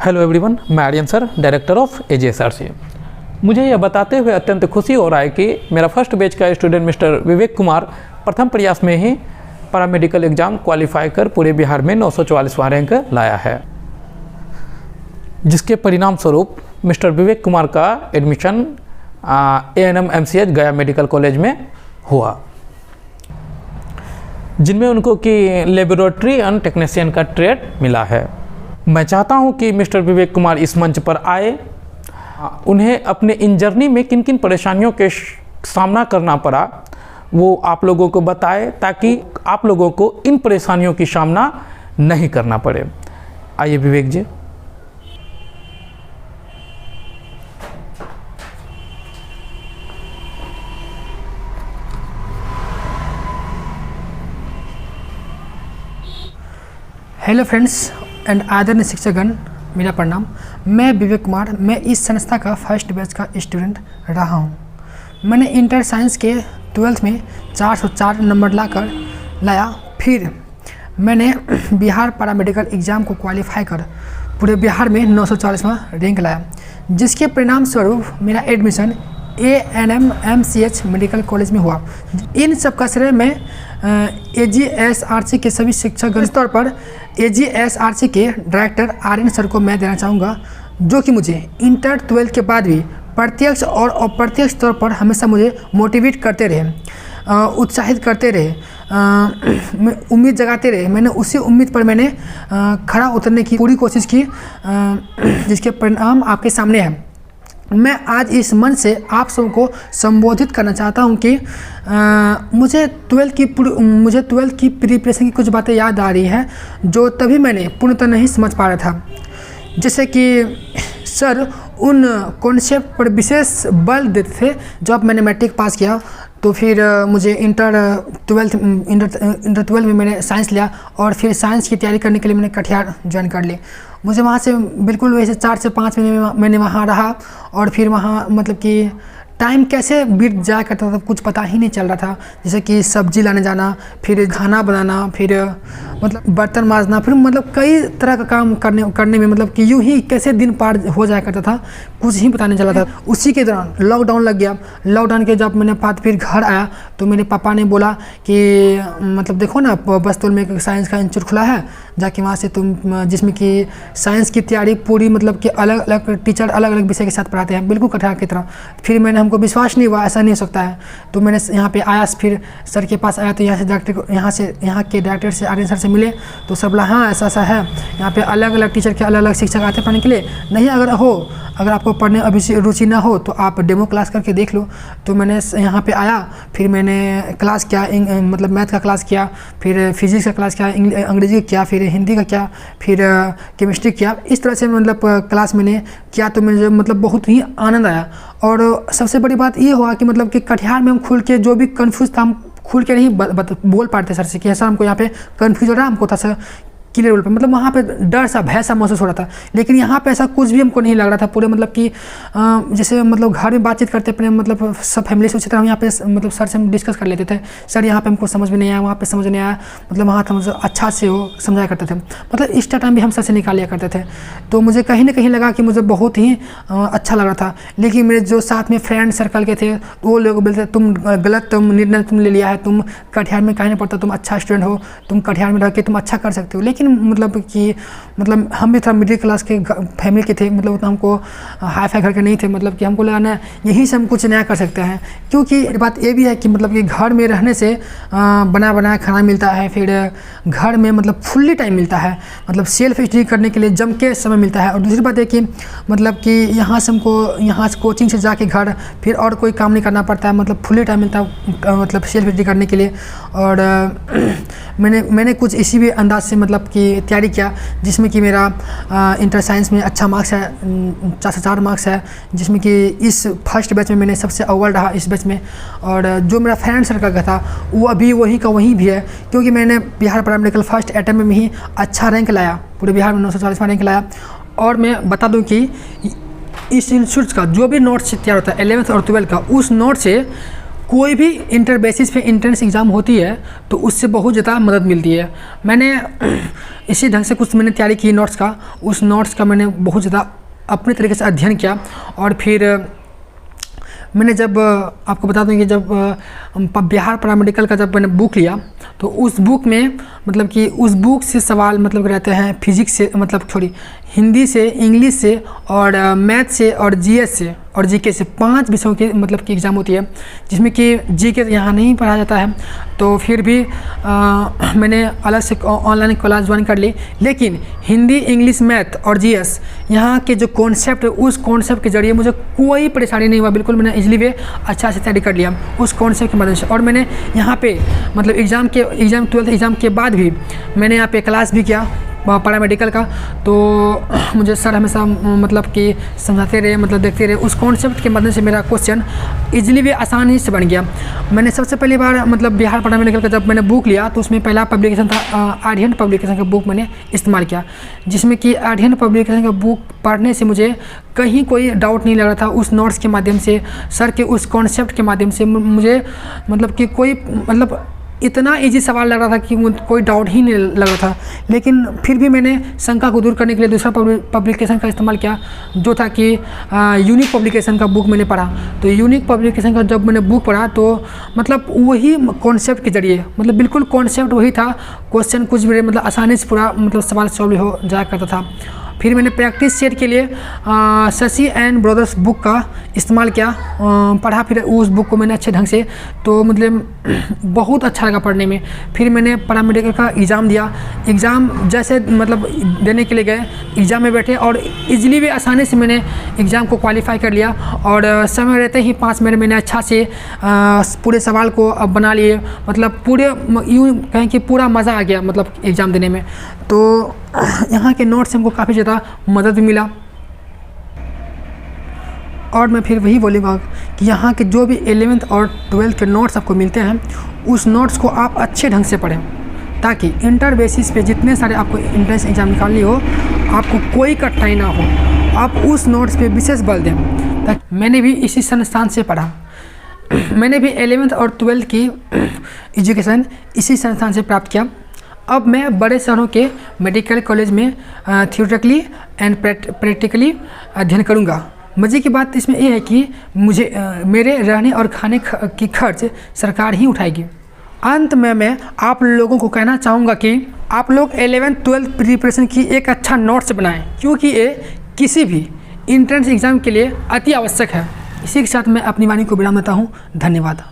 Hello everyone, मैं Aryan sir, director of एजीएसआरसी। मुझे यह बताते हुए अत्यंत खुशी हो रहा है कि मेरा फर्स्ट बैच का स्टूडेंट मिस्टर विवेक कुमार प्रथम प्रयास में ही पैरामेडिकल एग्ज़ाम क्वालिफाई कर पूरे बिहार में 944वां रैंक लाया है, जिसके परिणाम स्वरूप मिस्टर विवेक कुमार का एडमिशन ANM MCH गया मेडिकल कॉलेज में हुआ, जिनमें उनको कि लेबोरेटरी एंड टेक्नीशियन का ट्रेड मिला है। मैं चाहता हूं कि मिस्टर विवेक कुमार इस मंच पर आए, उन्हें अपने इन जर्नी में किन किन परेशानियों के सामना करना पड़ा वो आप लोगों को बताए, ताकि आप लोगों को इन परेशानियों की सामना नहीं करना पड़े। आइए विवेक जी। हेलो फ्रेंड्स एंड आदरणीय शिक्षकगण, मेरा प्रणाम। मैं विवेक कुमार, मैं इस संस्था का फर्स्ट बैच का स्टूडेंट रहा हूँ। मैंने इंटर साइंस के 12th में 404 नंबर लाया। फिर मैंने बिहार पैरामेडिकल एग्ज़ाम को क्वालिफाई कर पूरे बिहार में 940वां रैंक लाया, जिसके परिणाम स्वरूप मेरा admission ANM MCH medical college में हुआ। इन सब का श्रेय मैं AGSRC के सभी शिक्षकगण तौर पर AGSRC के डायरेक्टर आर्यन सर को मैं देना चाहूँगा, जो कि मुझे इंटर 12 के बाद भी प्रत्यक्ष और अप्रत्यक्ष तौर पर हमेशा मुझे मोटिवेट करते रहे, उत्साहित करते रहे, उम्मीद जगाते रहे। मैंने उसी उम्मीद पर मैंने खरा उतरने की पूरी कोशिश की, जिसके परिणाम आपके सामने हैं। मैं आज इस मंच से आप सबको संबोधित करना चाहता हूं कि मुझे 12th की प्रिपरेशन की कुछ बातें याद आ रही है, जो तभी मैंने पूर्णतः नहीं समझ पा रहा था। जैसे कि सर उन कॉन्सेप्ट पर विशेष बल देते थे। जब मैंने मैट्रिक पास किया तो फिर मुझे इंटर 12 में मैंने साइंस लिया, और फिर साइंस की तैयारी करने के लिए मैंने कटिहार ज्वाइन कर ली। मुझे वहाँ से बिल्कुल वैसे 4 से 5 महीने मैंने वहाँ रहा, और फिर वहाँ मतलब कि टाइम कैसे बीत जाया करता था कुछ पता ही नहीं चल रहा था। जैसे कि सब्जी लाने जाना, फिर खाना बनाना, फिर मतलब बर्तन मांजना, फिर मतलब कई तरह का काम करने में मतलब कि यूँ ही कैसे दिन पार हो जाया करता था, कुछ ही पता नहीं चला था। उसी के दौरान लॉकडाउन लग गया। लॉकडाउन के जब मैंने बाद फिर घर आया तो मेरे पापा ने बोला कि मतलब देखो ना, बस्तौल में एक साइंस का इंस्टीट्यूट खुला है, जाके वहाँ से तुम, जिसमें कि साइंस की तैयारी पूरी मतलब कि अलग अलग टीचर अलग अलग विषय के साथ पढ़ाते हैं, बिल्कुल कटिहार की तरह। फिर मैंने हमको विश्वास नहीं हुआ, ऐसा नहीं हो सकता है, तो मैंने यहाँ पे आया, फिर सर के पास आया। तो यहाँ के डायरेक्टर से आर्यन सर से मिले तो सब बोला हाँ ऐसा ऐसा है, यहाँ पे अलग अलग टीचर के अलग अलग शिक्षक आते हैं पढ़ने के लिए। नहीं अगर आपको पढ़ने अभी रुचि ना हो तो आप डेमो क्लास करके देख लो। तो मैंने यहाँ पे आया, फिर मैंने क्लास किया, मतलब मैथ का क्लास किया, फिर फिजिक्स का क्लास किया, अंग्रेजी किया, फिर हिंदी का किया, फिर केमिस्ट्री किया। इस तरह से मतलब क्लास मैंने किया, तो मुझे मतलब बहुत ही आनंद आया। और सबसे बड़ी बात ये हुआ कि मतलब कि कटिहार में हम खुल के जो भी कन्फ्यूज़ था, हम खुल के नहीं बोल पाते सर से कि सर हमको यहाँ पे कन्फ्यूज हो रहा है, हमको था सर क्लियर बोल पे, मतलब वहाँ पे डर सा भय सा महसूस हो रहा था। लेकिन यहाँ पे ऐसा कुछ भी हमको नहीं लग रहा था। पूरे मतलब कि जैसे मतलब घर में बातचीत करते अपने मतलब सब फैमिली से उसी तरह हम यहाँ पे मतलब सर से हम डिस्कस कर लेते थे। सर यहाँ पे हमको समझ में नहीं आया, वहाँ पे समझ नहीं आया, मतलब वहाँ तो मतलब अच्छा से वो समझाया करते थे। मतलब एक्स्ट्रा टाइम भी हम सर से निकाल लिया करते थे। तो मुझे कहीं ना कहीं लगा कि मुझे बहुत ही अच्छा लग रहा था। लेकिन मेरे जो साथ में फ्रेंड सर्कल के थे वो लोग बोलते तुम गलत निर्णय तुम ले लिया है, तुम कटिहार में कहीं नहीं पढ़ता, तुम अच्छा स्टूडेंट हो, तुम कटिहार में रह के तुम अच्छा कर सकते हो। लेकिन मतलब कि मतलब हम भी थोड़ा मिडिल क्लास के फैमिली के थे, मतलब उतना हमको हाई फाई घर के नहीं थे। मतलब कि हमको लगा ना यहीं से हम कुछ नया कर सकते हैं, क्योंकि बात ये भी है कि मतलब कि घर में रहने से बना बनाया खाना मिलता है, फिर घर में मतलब फुल्ली टाइम मिलता है, मतलब सेल्फ स्टडी करने के लिए जम के समय मिलता है। और दूसरी बात है कि मतलब कि यहाँ से कोचिंग से जाके घर फिर और कोई काम नहीं करना पड़ता है, मतलब फुल्ली टाइम मिलता है मतलब सेल्फ स्टडी करने के लिए। और मैंने कुछ इसी भी अंदाज से मतलब कि तैयारी किया, जिसमें कि मेरा इंटर साइंस में अच्छा मार्क्स है, 404 मार्क्स है, जिसमें कि इस फर्स्ट बैच में मैंने सबसे अव्वल रहा इस बैच में। और जो मेरा फ्रेंड सर्कल का था वो अभी वहीं का वहीं भी है, क्योंकि मैंने बिहार पैरामेडिकल फर्स्ट अटेम्प्ट में ही अच्छा रैंक लाया, पूरे बिहार में 940वां रैंक लाया। और मैं बता दूं कि इस इंस्टीट्यूट का जो भी नोट्स तैयार होता है 11th और 12th का, उस नोट से कोई भी इंटर बेसिस पे एंट्रेंस एग्ज़ाम होती है तो उससे बहुत ज़्यादा मदद मिलती है। मैंने इसी ढंग से कुछ मैंने तैयारी की नोट्स का, उस नोट्स का मैंने बहुत ज़्यादा अपने तरीके से अध्ययन किया। और फिर मैंने जब आपको बता दूं कि जब बिहार पैरामेडिकल का जब मैंने बुक लिया तो उस बुक में मतलब कि उस बुक से सवाल मतलब रहते हैं फिजिक्स से, मतलब थोड़ी हिंदी से, इंग्लिश से और मैथ से और जीएस से और जीके से 5 विषयों की मतलब की एग्ज़ाम होती है, जिसमें कि जीके यहाँ नहीं पढ़ाया जाता है। तो फिर भी मैंने अलग से ऑनलाइन क्लास ज्वाइन कर ली, लेकिन हिंदी, इंग्लिश, मैथ और जीएस यहाँ के जो कॉन्सेप्ट है उस कॉन्सेप्ट के ज़रिए मुझे कोई परेशानी नहीं हुआ। बिल्कुल मैंने इजली वे अच्छा से तैयारी कर लिया उस कॉन्सेप्ट की मदद से। और मैंने यहाँ पे मतलब एग्ज़ाम 12th एग्ज़ाम के बाद भी मैंने यहाँ पे क्लास भी किया पैरामेडिकल का। तो मुझे सर हमेशा मतलब कि समझाते रहे, मतलब देखते रहे, उस कॉन्सेप्ट के मदद से मेरा क्वेश्चन इजीली भी आसानी से बन गया। मैंने सबसे पहली बार मतलब बिहार पैरामेडिकल का जब मैंने बुक लिया तो उसमें पहला पब्लिकेशन था आर्यन पब्लिकेशन का बुक मैंने इस्तेमाल किया, जिसमें कि आर्यन पब्लिकेशन का बुक पढ़ने से मुझे कहीं कोई डाउट नहीं लग रहा था। उस नोट्स के माध्यम से, सर के उस कॉन्सेप्ट के माध्यम से मुझे मतलब कि कोई मतलब इतना इजी सवाल लग रहा था कि कोई डाउट ही नहीं लग रहा था। लेकिन फिर भी मैंने शंका को दूर करने के लिए दूसरा पब्लिकेशन का इस्तेमाल किया, जो था कि यूनिक पब्लिकेशन का बुक मैंने पढ़ा। तो यूनिक पब्लिकेशन का जब मैंने बुक पढ़ा तो मतलब वही कॉन्सेप्ट के ज़रिए, मतलब बिल्कुल कॉन्सेप्ट वही था, क्वेश्चन कुछ भी मतलब आसानी से पूरा मतलब सवाल सॉल्व हो जाया करता था। फिर मैंने प्रैक्टिस सेट के लिए शशि एंड ब्रदर्स बुक का इस्तेमाल किया, पढ़ा फिर उस बुक को मैंने अच्छे ढंग से, तो मतलब बहुत अच्छा लगा पढ़ने में। फिर मैंने पैरामेडिकल का एग्ज़ाम दिया। एग्ज़ाम जैसे मतलब देने के लिए गए, एग्ज़ाम में बैठे और इजीली भी आसानी से मैंने एग्ज़ाम को क्वालिफाई कर लिया। और समय रहते ही 5 मिनट मैंने अच्छा से पूरे सवाल को बना लिए, मतलब पूरे यूँ कहें कि पूरा मज़ा आ गया मतलब एग्ज़ाम देने में। तो यहाँ के नोट्स हमको काफ़ी ज़्यादा मदद भी मिला। और मैं फिर वही बोलूँगा कि यहाँ के जो भी 11th और 12th के नोट्स आपको मिलते हैं उस नोट्स को आप अच्छे ढंग से पढ़ें, ताकि इंटर बेसिस पे जितने सारे आपको एंट्रेंस एग्ज़ाम निकालनी हो आपको कोई कठिनाई ना हो, आप उस नोट्स पे विशेष बल दें। ताकि मैंने भी इसी संस्थान से पढ़ा, मैंने भी 11th और 12th की एजुकेशन इसी संस्थान से प्राप्त किया। अब मैं बड़े शहरों के मेडिकल कॉलेज में थियोरेटिकली एंड प्रैक्टिकली अध्ययन करूंगा। मज़े की बात इसमें यह है कि मुझे मेरे रहने और खाने की खर्च सरकार ही उठाएगी। अंत में मैं आप लोगों को कहना चाहूँगा कि आप लोग 11th 12th प्रिपरेशन की एक अच्छा नोट्स बनाएं, क्योंकि ये किसी भी इंट्रेंस एग्ज़ाम के लिए अति आवश्यक है। इसी के साथ मैं अपनी वाणी को विराम देता हूँ। धन्यवाद।